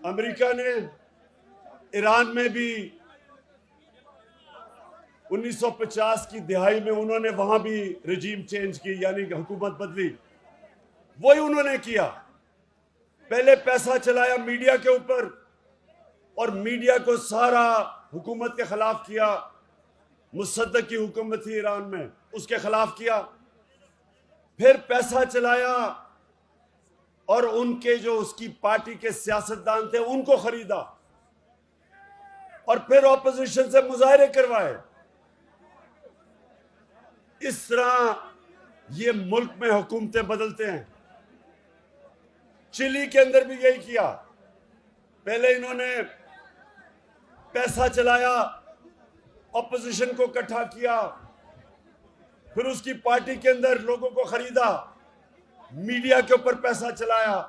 امریکہ نے ایران میں بھی 1950 کی دہائی میں انہوں نے وہاں بھی رجیم چینج کی، یعنی کہ حکومت بدلی. وہی انہوں نے کیا. پہلے پیسہ چلایا میڈیا کے اوپر اور میڈیا کو سارا حکومت کے خلاف کیا. مصدق کی حکومت تھی ایران میں، اس کے خلاف کیا. پھر پیسہ چلایا اور ان کے جو اس کی پارٹی کے سیاستدان تھے ان کو خریدا اور پھر اپوزیشن سے مظاہرے کروائے. اس طرح یہ ملک میں حکومتیں بدلتے ہیں. چلی کے اندر بھی یہی کیا. پہلے انہوں نے پیسہ چلایا، اپوزیشن کو اکٹھا کیا، پھر اس کی پارٹی کے اندر لوگوں کو خریدا، میڈیا کے اوپر پیسہ چلایا،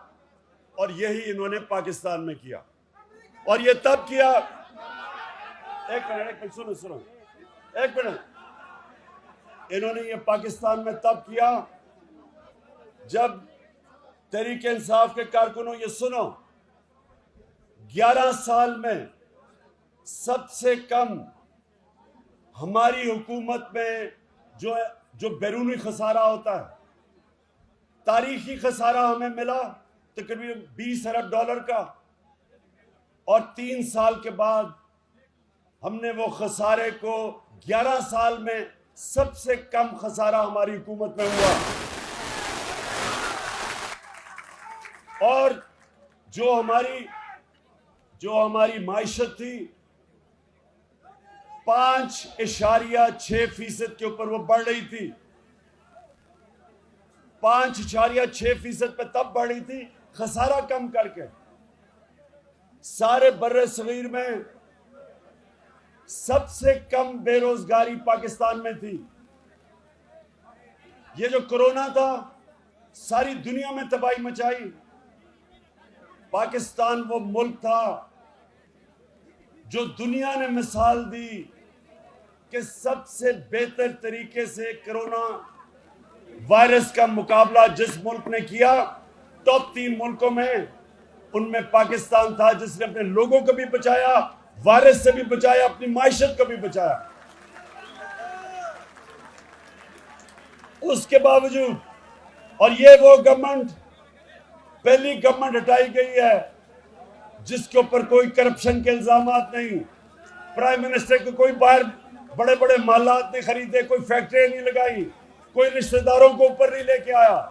اور یہی انہوں نے پاکستان میں کیا. اور یہ تب کیا، ایک منٹ سنو ایک منٹ. انہوں نے یہ پاکستان میں تب کیا جب تحریک انصاف کے کارکنوں، یہ سنو، 11 سال میں سب سے کم ہماری حکومت میں جو بیرونی خسارہ ہوتا ہے، تاریخی خسارہ ہمیں ملا تقریباً $20 ارب کا، اور 3 سال کے بعد ہم نے وہ خسارے کو 11 سال میں سب سے کم خسارہ ہماری حکومت میں ہوا. اور جو ہماری معیشت تھی 5.6% کے اوپر وہ بڑھ رہی تھی. 5.6% پہ تب بڑھ رہی تھی خسارہ کم کر کے. سارے بر صغیر میں سب سے کم بے روزگاری پاکستان میں تھی. یہ جو کرونا تھا ساری دنیا میں تباہی مچائی. پاکستان وہ ملک تھا جو دنیا نے مثال دی کہ سب سے بہتر طریقے سے کرونا وائرس کا مقابلہ جس ملک نے کیا، ٹاپ 3 ملکوں میں ان میں پاکستان تھا، جس نے اپنے لوگوں کو بھی بچایا، وائرس سے بھی بچایا، اپنی معیشت کو بھی بچایا. اس کے باوجود، اور یہ وہ گورنمنٹ پہلی گورنمنٹ ہٹائی گئی ہے جس کے اوپر کوئی کرپشن کے الزامات نہیں. پرائم منسٹر کو کوئی باہر بڑے بڑے محلات نہیں خریدے، کوئی فیکٹری نہیں لگائی، کوئی رشتہ داروں کو اوپر نہیں لے کے آیا.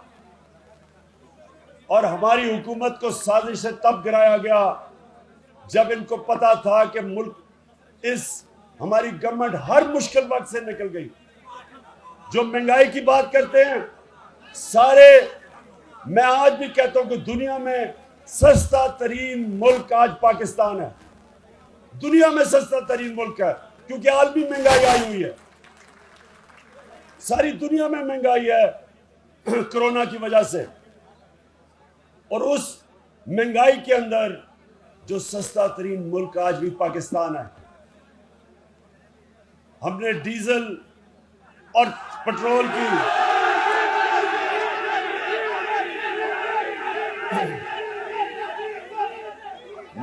اور ہماری حکومت کو سازش سے تب گرایا گیا جب ان کو پتا تھا کہ ملک ہماری گورنمنٹ ہر مشکل وقت سے نکل گئی. جو مہنگائی کی بات کرتے ہیں میں آج بھی کہتا ہوں کہ دنیا میں سستا ترین ملک آج پاکستان ہے. دنیا میں سستا ترین ملک ہے کیونکہ عالمی مہنگائی آئی ہوئی ہے. ساری دنیا میں مہنگائی ہے کرونا کی وجہ سے. اور اس مہنگائی کے اندر جو سستا ترین ملک آج بھی پاکستان ہے. ہم نے ڈیزل اور پٹرول کی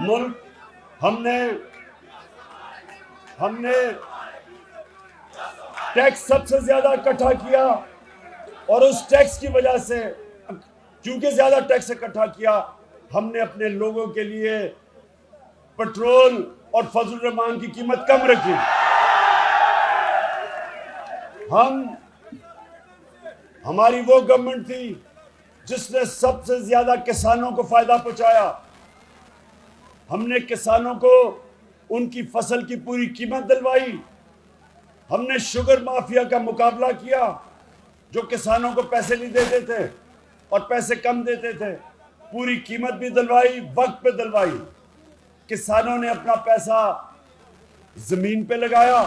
ملک ہم نے ٹیکس سب سے زیادہ اکٹھا کیا، اور اس ٹیکس کی وجہ سے کیونکہ زیادہ ٹیکس اکٹھا کیا ہم نے اپنے لوگوں کے لیے پٹرول اور فضل الرحمان کی قیمت کم رکھی. ہماری وہ گورنمنٹ تھی جس نے سب سے زیادہ کسانوں کو فائدہ پہنچایا. ہم نے کسانوں کو ان کی فصل کی پوری قیمت دلوائی. ہم نے شوگر مافیا کا مقابلہ کیا جو کسانوں کو پیسے نہیں دیتے تھے اور پیسے کم دیتے تھے. پوری قیمت بھی دلوائی، وقت پہ دلوائی. کسانوں نے اپنا پیسہ زمین پہ لگایا،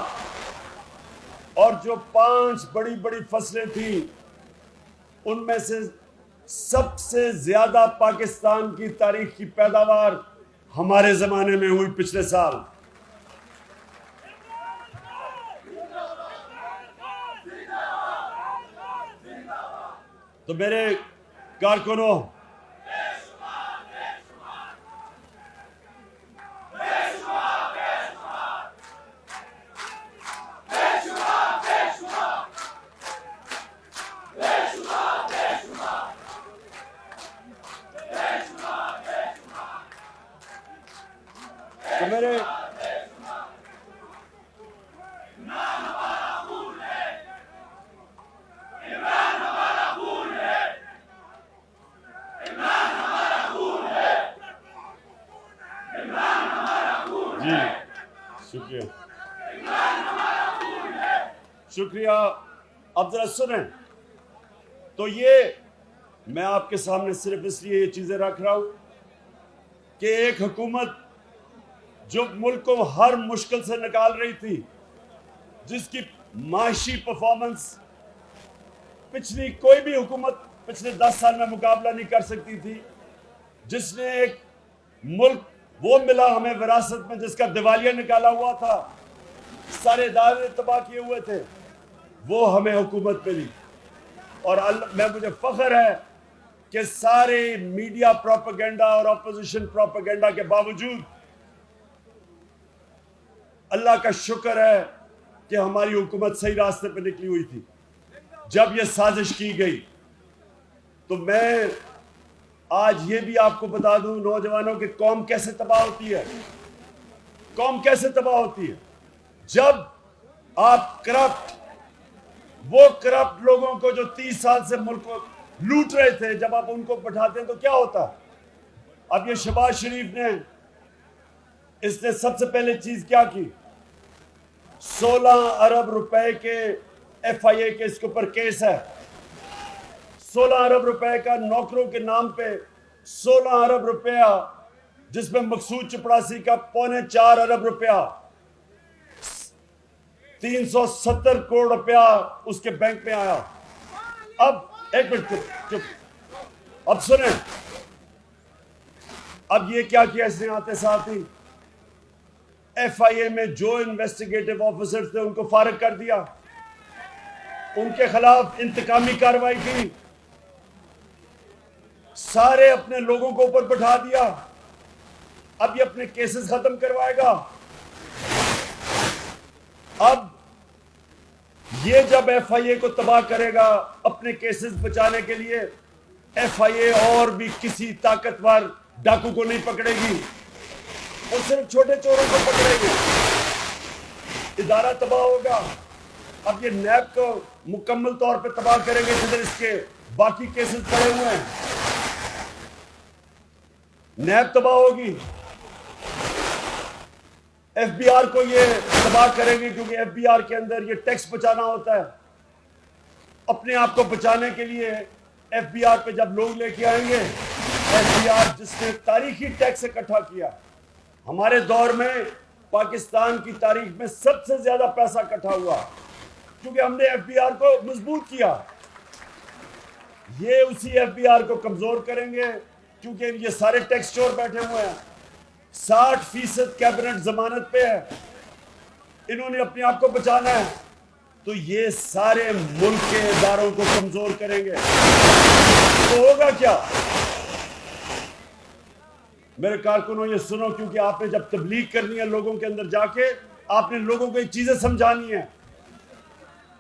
اور جو 5 بڑی بڑی فصلیں تھیں ان میں سے سب سے زیادہ پاکستان کی تاریخ کی پیداوار ہمارے زمانے میں ہوئی پچھلے سال. تو میرے کارکنوں، میرے جی شکریہ شکریہ. اب ذرا سنیں تو یہ میں آپ کے سامنے صرف اس لیے یہ چیزیں رکھ رہا ہوں کہ ایک حکومت جو ملک کو ہر مشکل سے نکال رہی تھی، جس کی معاشی پرفارمنس پچھلی کوئی بھی حکومت پچھلے 10 سال میں مقابلہ نہیں کر سکتی تھی، جس نے ایک ملک وہ ملا ہمیں وراثت میں جس کا دیوالیہ نکالا ہوا تھا، سارے ادارے تباہ کیے ہوئے تھے، وہ ہمیں حکومت ملی. اور مجھے فخر ہے کہ سارے میڈیا پروپیگنڈا اور اپوزیشن پروپیگنڈا کے باوجود اللہ کا شکر ہے کہ ہماری حکومت صحیح راستے پہ نکلی ہوئی تھی. جب یہ سازش کی گئی تو میں آج یہ بھی آپ کو بتا دوں نوجوانوں کہ قوم کیسے تباہ ہوتی ہے. قوم کیسے تباہ ہوتی ہے؟ جب آپ وہ کرپٹ لوگوں کو جو 30 سال سے ملک کو لوٹ رہے تھے، جب آپ ان کو بٹھاتے ہیں تو کیا ہوتا؟ اب یہ شہباز شریف اس نے سب سے پہلے چیز کیا کی؟ 16 ارب روپے کے FIA کے اس کے اوپر کیس ہے. 16 ارب روپے کا نوکروں کے نام پہ 16 ارب روپیہ، جس میں مقصود چپڑاسی کا 4.25 ارب روپیہ، 370 کروڑ روپیہ اس کے بینک میں آیا. اب ایک منٹ چپ اب سنیں، اب یہ کیا کیا اس نے آتے ساتھ ہی FIA میں جو انویسٹیگیٹو آفیسر تھے ان کو فارغ کر دیا، ان کے خلاف انتقامی کارروائی کی، سارے اپنے لوگوں کو اوپر بٹھا دیا. اب یہ اپنے کیسز ختم کروائے گا. اب یہ جب FIA کو تباہ کرے گا اپنے کیسز بچانے کے لیے، FIA اور بھی کسی طاقتور ڈاکو کو نہیں پکڑے گی، وہ صرف چھوٹے چوروں کو پکڑے گی. ادارہ تباہ ہوگا. اب یہ نیب کو مکمل طور پہ تباہ کریں گے جدھر اس کے باقی کیسز پڑے ہوئے ہیں. نیب تباہ ہوگی. FBI کو یہ تباہ کریں گے کیونکہ FBI کے اندر یہ ٹیکس بچانا ہوتا ہے. اپنے آپ کو بچانے کے لیے FBI پہ جب لوگ لے کے آئیں گے، FBI جس نے تاریخی ٹیکس اکٹھا کیا، ہمارے دور میں پاکستان کی تاریخ میں سب سے زیادہ پیسہ اکٹھا ہوا کیونکہ ہم نے FBI کو مضبوط کیا. یہ اسی FBI کو کمزور کریں گے کیونکہ یہ سارے ٹیکس چور بیٹھے ہوئے ہیں. 60% کیبنٹ ضمانت پہ ہے. انہوں نے اپنے آپ کو بچانا ہے تو یہ سارے ملک کے اداروں کو کمزور کریں گے. تو ہوگا کیا؟ میرے کارکنوں یہ سنو، کیونکہ آپ نے جب تبلیغ کرنی ہے لوگوں کے اندر جا کے، آپ نے لوگوں کو یہ چیزیں سمجھانی ہیں.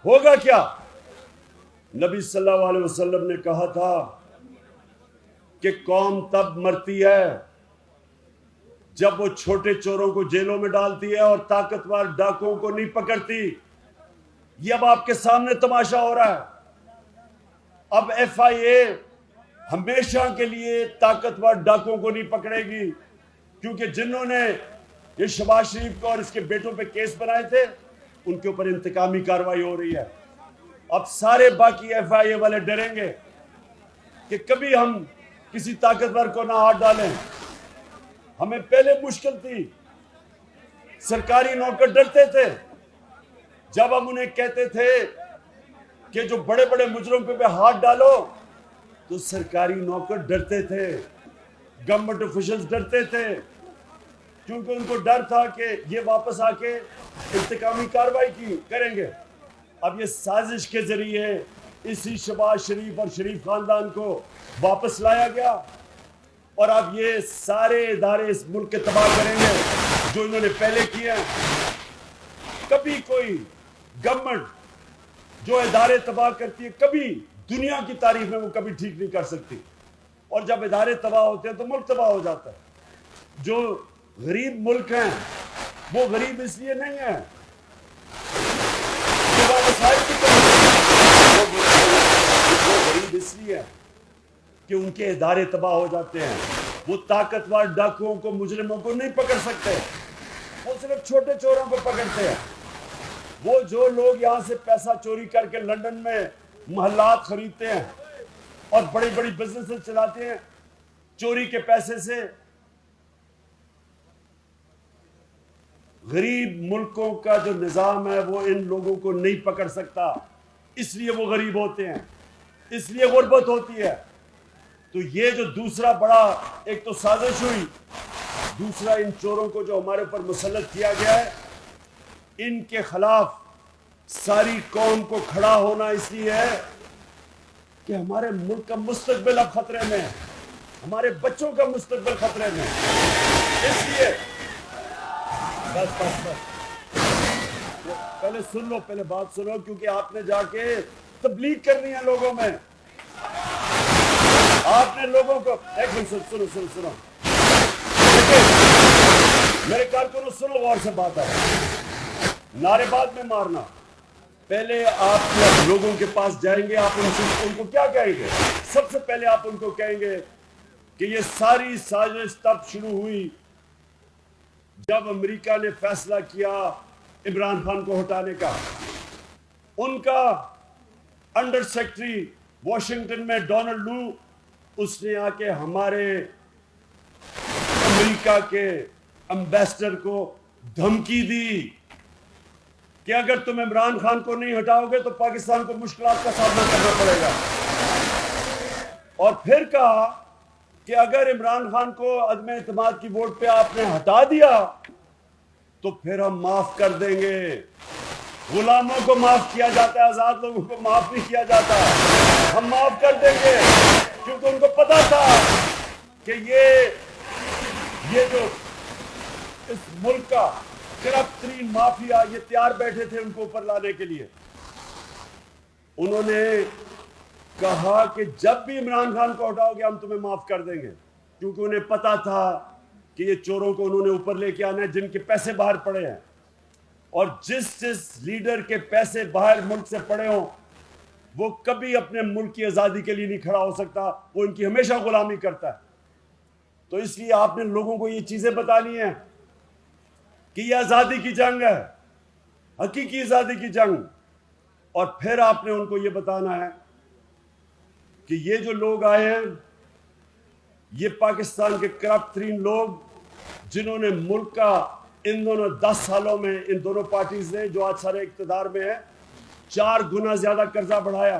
ہوگا کیا؟ نبی صلی اللہ علیہ وسلم نے کہا تھا کہ قوم تب مرتی ہے جب وہ چھوٹے چوروں کو جیلوں میں ڈالتی ہے اور طاقتور ڈاکوؤں کو نہیں پکڑتی. یہ اب آپ کے سامنے تماشا ہو رہا ہے. اب FIA ہمیشہ کے لیے طاقتور ڈاکوؤں کو نہیں پکڑے گی کیونکہ جنہوں نے یہ شہباز شریف کو اور اس کے بیٹوں پہ کیس بنائے تھے ان کے اوپر انتقامی کارروائی ہو رہی ہے. اب سارے باقی FIA والے ڈریں گے کہ کبھی ہم کسی طاقتور کو نہ ہاتھ ڈالیں. ہمیں پہلے مشکل تھی، سرکاری نوکر ڈرتے تھے جب ہم انہیں کہتے تھے کہ جو بڑے بڑے مجرم پہ ہاتھ ڈالو تو سرکاری نوکر ڈرتے تھے، گورنمنٹ آفیشلز ڈرتے تھے کیونکہ ان کو ڈر تھا کہ یہ واپس آ کے انتقامی کارروائی کریں گے. اب یہ سازش کے ذریعے اسی شہباز شریف اور شریف خاندان کو واپس لایا گیا اور اب یہ سارے ادارے اس ملک کے تباہ کریں گے جو انہوں نے پہلے کیے ہیں. کبھی کوئی گورنمنٹ جو ادارے تباہ کرتی ہے کبھی دنیا کی تاریخ میں وہ کبھی ٹھیک نہیں کر سکتی. اور جب ادارے تباہ ہوتے ہیں تو ملک تباہ ہو جاتا ہے. جو غریب ملک ہیں، وہ غریب اس لیے نہیں ہیں کہ وہ وسائل کی کمی ہے، وہ غریب اس لیے ہے کہ ان کے ادارے تباہ ہو جاتے ہیں. وہ طاقتور ڈاکوؤں کو، مجرموں کو نہیں پکڑ سکتے، وہ صرف چھوٹے چوروں کو پکڑتے ہیں. وہ جو لوگ یہاں سے پیسہ چوری کر کے لندن میں محلات خریدتے ہیں اور بڑی بڑی بزنس چلاتے ہیں چوری کے پیسے سے، غریب ملکوں کا جو نظام ہے وہ ان لوگوں کو نہیں پکڑ سکتا، اس لیے وہ غریب ہوتے ہیں، اس لیے غربت ہوتی ہے. تو یہ جو دوسرا بڑا ایک تو سازش ہوئی، دوسرا ان چوروں کو جو ہمارے اوپر مسلط کیا گیا ہے، ان کے خلاف ساری قوم کو کھڑا ہونا اس لیے ہے کہ ہمارے ملک کا مستقبل اب خطرے میں ہے، ہمارے بچوں کا مستقبل خطرے میں ہے. اس لیے بس پہلے سن لو، پہلے بات سنو، کیونکہ آپ نے جا کے تبلیغ کرنی ہے لوگوں میں. آپ نے لوگوں کو ایک منٹ سنو میرے کارکنوں، سنو غور سے بات ہے، نعرے بعد میں مارنا. پہلے آپ لوگوں کے پاس جائیں گے، آپ ان کو کیا کہیں گے؟ سب سے پہلے آپ ان کو کہیں گے کہ یہ ساری سازش تب شروع ہوئی جب امریکہ نے فیصلہ کیا عمران خان کو ہٹانے کا. ان کا انڈر سیکرٹری واشنگٹن میں ڈونلڈ لو، اس نے آ کے ہمارے امریکہ کے امبیسڈر کو دھمکی دی کہ اگر تم عمران خان کو نہیں ہٹاؤ گے تو پاکستان کو مشکلات کا سامنا کرنا پڑے گا. اور پھر کہا کہ اگر عمران خان کو عدم اعتماد کی ووٹ پہ آپ نے ہٹا دیا تو پھر ہم معاف کر دیں گے. غلاموں کو معاف کیا جاتا ہے، آزاد لوگوں کو معاف نہیں کیا جاتا. ہم معاف کر دیں گے، کیونکہ ان کو پتا تھا کہ یہ جو اس ملک کا کرپٹ ترین مافیا، یہ تیار بیٹھے تھے ان کو اوپر لانے کے لیے. انہوں نے کہا کہ جب بھی عمران خان کو ہٹاؤ گے ہم تمہیں معاف کر دیں گے، کیونکہ انہیں پتا تھا کہ یہ چوروں کو انہوں نے اوپر لے کے آنا ہے جن کے پیسے باہر پڑے ہیں. اور جس لیڈر کے پیسے باہر ملک سے پڑے ہوں وہ کبھی اپنے ملک کی آزادی کے لیے نہیں کھڑا ہو سکتا، وہ ان کی ہمیشہ غلامی کرتا ہے. تو اس لیے آپ نے لوگوں کو یہ چیزیں بتانی ہیں کہ یہ آزادی کی جنگ ہے، حقیقی آزادی کی جنگ. اور پھر آپ نے ان کو یہ بتانا ہے کہ یہ جو لوگ آئے ہیں یہ پاکستان کے کرپٹ ترین لوگ، جنہوں نے ملک کا ان دونوں 10 سالوں میں ان دونوں پارٹیز نے جو آج سارے اقتدار میں ہیں 4 گنا زیادہ قرضہ بڑھایا،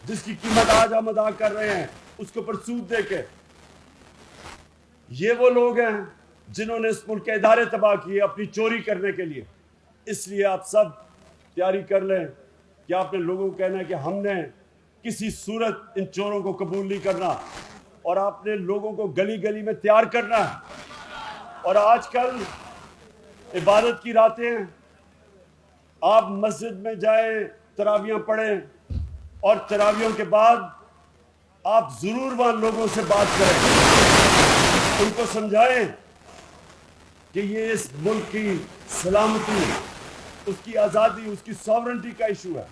جس کی قیمت آج ہم ادا کر رہے ہیں اس کے اوپر سود دے کے. یہ وہ لوگ ہیں جنہوں نے اس ملک کے ادارے تباہ کیے اپنی چوری کرنے کے لیے. اس لیے آپ سب تیاری کر لیں کہ آپ نے لوگوں کو کہنا ہے کہ ہم نے کسی صورت ان چوروں کو قبول نہیں کرنا، اور آپ نے لوگوں کو گلی گلی میں تیار کرنا ہے. اور آج کل عبادت کی راتیں ہیں، آپ مسجد میں جائیں، تراویحیں پڑھیں، اور تراویحوں کے بعد آپ ضرور وہاں لوگوں سے بات کریں، ان کو سمجھائیں کہ یہ اس ملک کی سلامتی، اس کی آزادی، اس کی ساورنٹی کا ایشو ہے.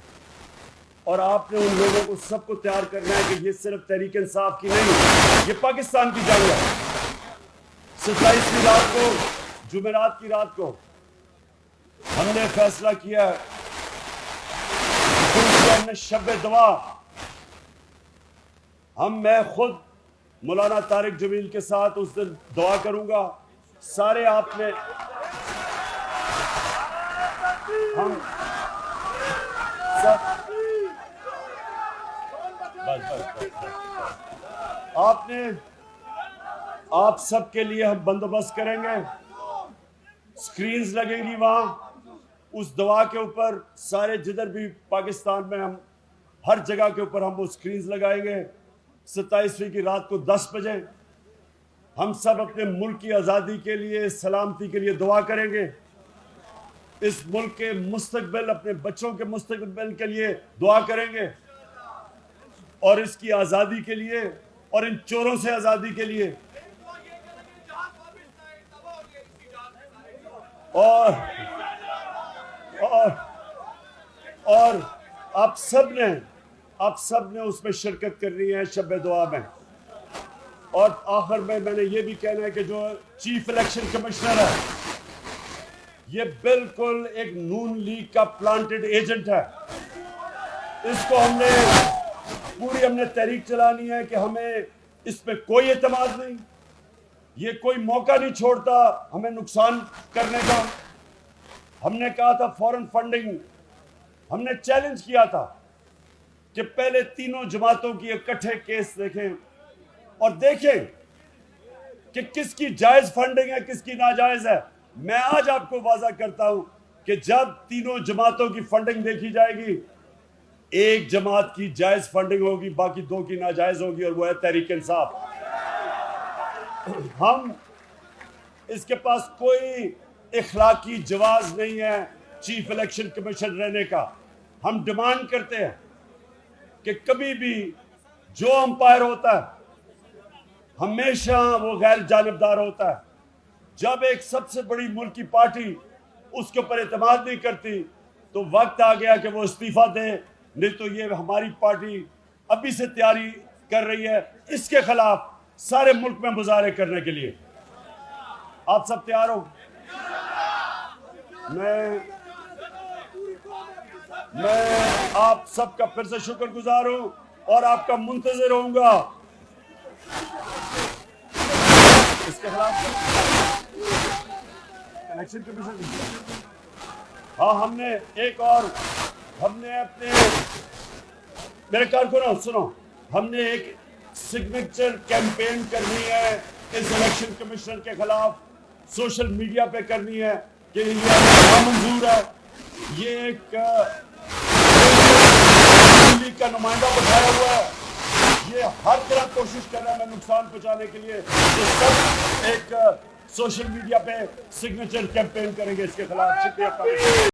اور آپ نے ان لوگوں کو سب کو تیار کرنا ہے کہ یہ صرف تحریک انصاف کی نہیں، یہ پاکستان کی جنگ ہے. 27 رات کو، جمعرات کی رات کو ہم نے فیصلہ کیا ہے شب دعا، میں خود مولانا طارق جمیل کے ساتھ اس دن دعا کروں گا. سارے آپ نے ہم سب آپ سب کے لیے ہم بندوبست کریں گے، سکرینز لگیں گی وہاں اس دعا کے اوپر، سارے جدھر بھی پاکستان میں ہم ہر جگہ کے اوپر ہم وہ سکرینز لگائیں گے. 27ویں کی رات کو 10 بجے ہم سب اپنے ملک کی آزادی کے لیے، سلامتی کے لیے دعا کریں گے. اس ملک کے مستقبل، اپنے بچوں کے مستقبل کے لیے دعا کریں گے، اور اس کی آزادی کے لیے، اور ان چوروں سے آزادی کے لیے. اور آپ سب نے اس میں شرکت کرنی ہے شب دعا میں. اور آخر میں نے یہ بھی کہنا ہے کہ جو چیف الیکشن کمشنر ہے یہ بالکل ایک نون لیگ کا پلانٹڈ ایجنٹ ہے. اس کو ہم نے تحریک چلانی ہے کہ ہمیں اس پہ کوئی اعتماد نہیں. یہ کوئی موقع نہیں چھوڑتا ہمیں نقصان کرنے کا. ہم نے کہا تھا فورن فنڈنگ، ہم نے چیلنج کیا تھا کہ پہلے تینوں جماعتوں کی اکٹھے کیس دیکھیں اور دیکھیں کہ کس کی جائز فنڈنگ ہے کس کی ناجائز ہے. میں آج آپ کو واضح کرتا ہوں کہ جب تینوں جماعتوں کی فنڈنگ دیکھی جائے گی، ایک جماعت کی جائز فنڈنگ ہوگی، باقی دو کی ناجائز ہوگی، اور وہ ہے تحریک انصاف. ہم اس کے پاس کوئی اخلاقی جواز نہیں ہے چیف الیکشن کمیشن رہنے کا. ہم ڈیمانڈ کرتے ہیں کہ کبھی بھی جو امپائر ہوتا ہے ہمیشہ وہ غیر جانبدار ہوتا ہے. جب ایک سب سے بڑی ملک کی پارٹی اس کے اوپر اعتماد نہیں کرتی تو وقت آ گیا کہ وہ استعفیٰ دے. نہیں تو یہ ہماری پارٹی ابھی سے تیاری کر رہی ہے اس کے خلاف سارے ملک میں مظاہرے کرنے کے لیے. آپ سب تیار ہو؟ میں آپ سب کا پھر سے شکر گزار ہوں اور آپ کا منتظر ہوں گا. اس کے خلاف الیکشن کمیشن ہم نے ایک اور اپنے میرے کارکنوں سنو، ہم نے ایک سگنیچر کیمپین کرنی ہے اس الیکشن کمیشنر کے خلاف. سوشل میڈیا پہ کرنی ہے کہ یہ نامنظور ہے. یہ ایک لیگ کا نمائندہ بٹھایا ہوا ہے. یہ ہر طرح کوشش کر رہا ہے میں نقصان پہنچانے کے لیے. یہ سب ایک سوشل میڈیا پہ سگنیچر کیمپین کریں گے اس کے خلاف. شکریہ.